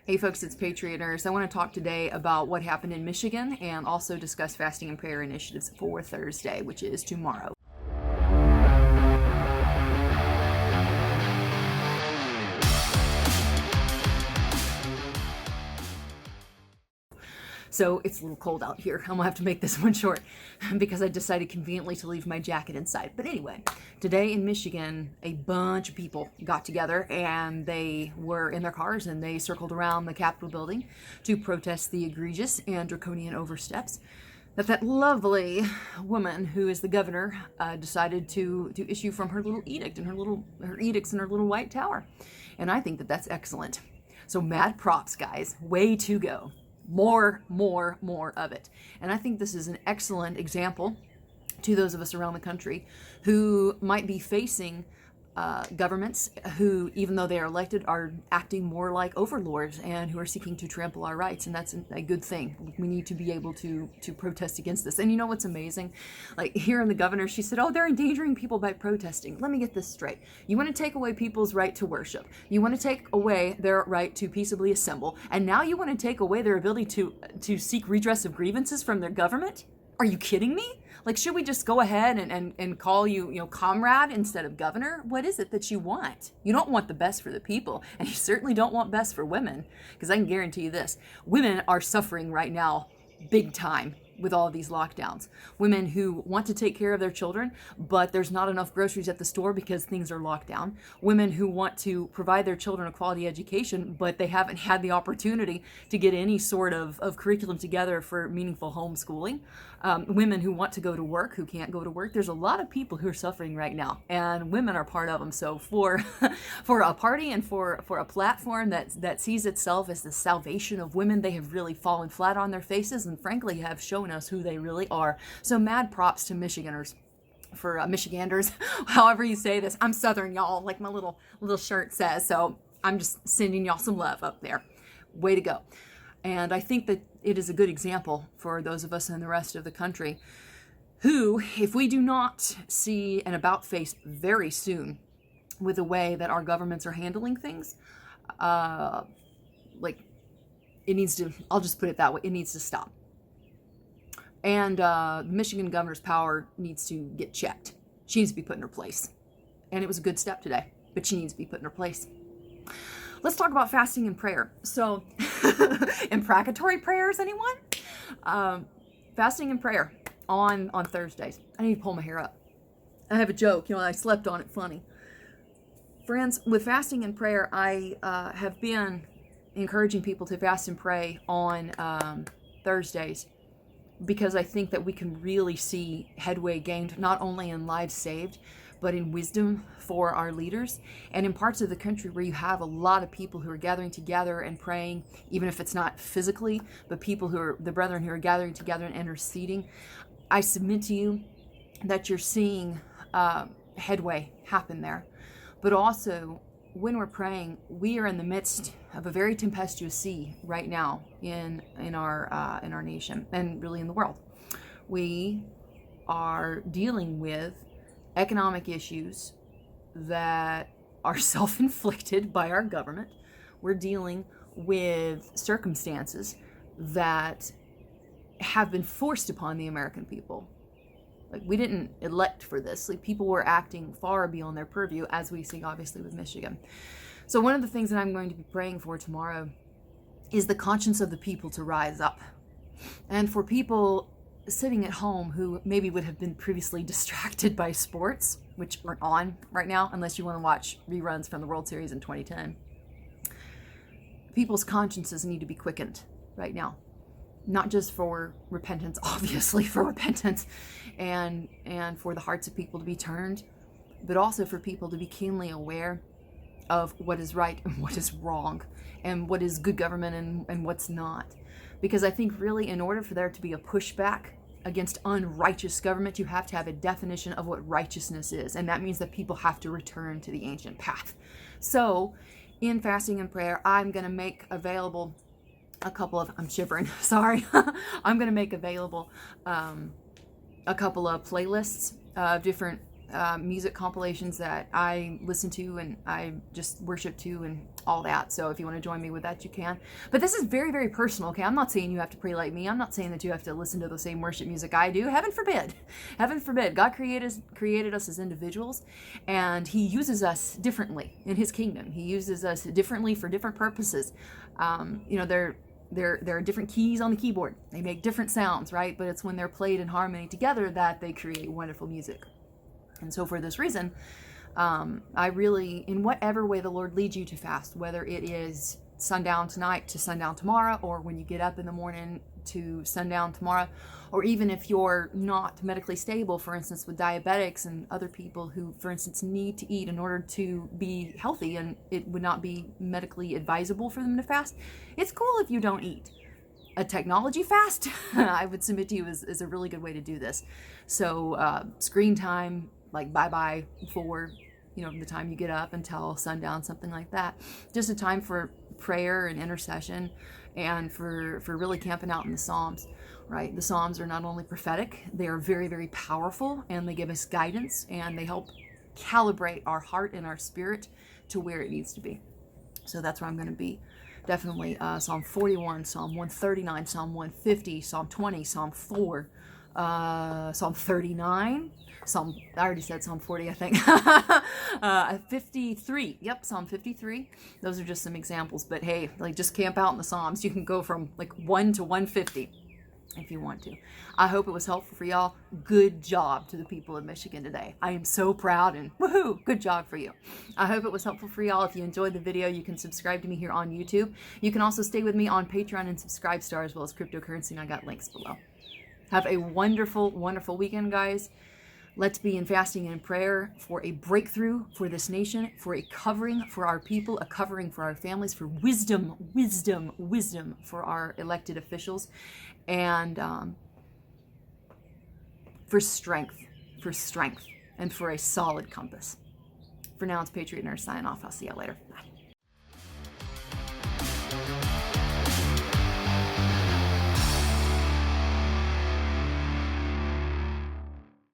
Hey folks, it's Patriot Nurse. I want to talk today about what happened in Michigan and also discuss fasting and prayer initiatives for Thursday, which is tomorrow. So it's a little cold out here. I'm gonna have to make this one short because I decided conveniently to leave my jacket inside. But anyway, today in Michigan, a bunch of people got together and they were in their cars and they circled around the Capitol building to protest the egregious and draconian oversteps that lovely woman who is the governor decided to issue from her little edict and her edicts in her little white tower. And I think that that's excellent. So mad props, guys. Way to go. More of it. And I think this is an excellent example to those of us around the country who might be facing governments who, even though they are elected, are acting more like overlords and who are seeking to trample our rights. And that's a good thing. We need to be able to protest against this. And you know what's amazing? Like, hearing the governor, she said, oh, they're endangering people by protesting. Let me get this straight. You want to take away people's right to worship. You want to take away their right to peaceably assemble. And now you want to take away their ability to seek redress of grievances from their government? Are you kidding me? Like, should we just go ahead and call you, comrade instead of governor? What is it that you want? You don't want the best for the people, and you certainly don't want best for women, because I can guarantee you this. Women are suffering right now big time with all of these lockdowns. Women who want to take care of their children, but there's not enough groceries at the store because things are locked down. Women who want to provide their children a quality education, but they haven't had the opportunity to get any sort of curriculum together for meaningful homeschooling. Women who want to go to work, who can't go to work. There's a lot of people who are suffering right now, and women are part of them. So for a party and for a platform that sees itself as the salvation of women, they have really fallen flat on their faces and frankly have shown us who they really are. So mad props to Michiganders, however you say this. I'm Southern, y'all, like my little shirt says. So I'm just sending y'all some love up there. Way to go. And I think that it is a good example for those of us in the rest of the country who, if we do not see an about face very soon with the way that our governments are handling things, it needs to, I'll just put it that way, it needs to stop. And the Michigan governor's power needs to get checked. She needs to be put in her place. And it was a good step today, but she needs to be put in her place. Let's talk about fasting and prayer. So, imprecatory prayers, anyone? Fasting and prayer on Thursdays. I need to pull my hair up. I have a joke, I slept on it funny. Friends, with fasting and prayer, I have been encouraging people to fast and pray on Thursdays, because I think that we can really see headway gained, not only in lives saved, but in wisdom for our leaders. And in parts of the country where you have a lot of people who are gathering together and praying, even if it's not physically, but people who are the brethren who are gathering together and interceding, I submit to you that you're seeing headway happen there. But also, when we're praying, we are in the midst of a very tempestuous sea right now in our nation and really in the world. We are dealing with economic issues that are self-inflicted by our government. We're dealing with circumstances that have been forced upon the American people. Like, we didn't elect for this. Like, people were acting far beyond their purview, as we see obviously with Michigan. So one of the things that I'm going to be praying for tomorrow is the conscience of the people to rise up. And for people sitting at home who maybe would have been previously distracted by sports, which aren't on right now unless you want to watch reruns from the World Series in 2010. People's consciences need to be quickened right now. Not just for repentance, obviously for repentance and for the hearts of people to be turned, but also for people to be keenly aware of what is right and what is wrong and what is good government and what's not. Because I think really in order for there to be a pushback against unrighteous government, you have to have a definition of what righteousness is. And that means that people have to return to the ancient path. So in fasting and prayer, I'm going to make available I'm shivering, sorry. I'm going to make available a couple of playlists of different music compilations that I listen to and I just worship to and all that. So if you want to join me with that, you can. But this is very, very personal, okay? I'm not saying you have to pray like me. I'm not saying that you have to listen to the same worship music I do. Heaven forbid. Heaven forbid. God created us as individuals, and he uses us differently in his kingdom. He uses us differently for different purposes. There are different keys on the keyboard. They make different sounds, right? But it's when they're played in harmony together that they create wonderful music. And so for this reason, I really, in whatever way the Lord leads you to fast, whether it is sundown tonight to sundown tomorrow, or when you get up in the morning to sundown tomorrow, or even if you're not medically stable, for instance, with diabetics and other people who, for instance, need to eat in order to be healthy, and it would not be medically advisable for them to fast, it's cool if you don't eat. A technology fast, I would submit to you, is a really good way to do this. So screen time, like bye-bye for, the time you get up until sundown, something like that. Just a time for prayer and intercession, and for really camping out in the Psalms, right? The Psalms are not only prophetic, they are very, very powerful, and they give us guidance, and they help calibrate our heart and our spirit to where it needs to be. So that's where I'm going to be. Definitely Psalm 41, Psalm 139, Psalm 150, Psalm 20, Psalm 4, Psalm 39, I already said Psalm 40, I think. 53. Yep, Psalm 53. Those are just some examples. But hey, just camp out in the Psalms. You can go from 1 to 150 if you want to. I hope it was helpful for y'all. Good job to the people of Michigan today. I am so proud, and woohoo, good job for you. I hope it was helpful for y'all. If you enjoyed the video, you can subscribe to me here on YouTube. You can also stay with me on Patreon and Subscribestar, as well as cryptocurrency, and I got links below. Have a wonderful, wonderful weekend, guys. Let's be in fasting and in prayer for a breakthrough for this nation, for a covering for our people, a covering for our families, for wisdom for our elected officials, and for strength, and for a solid compass. For now, it's Patriot Nurse signing off. I'll see you later. Bye.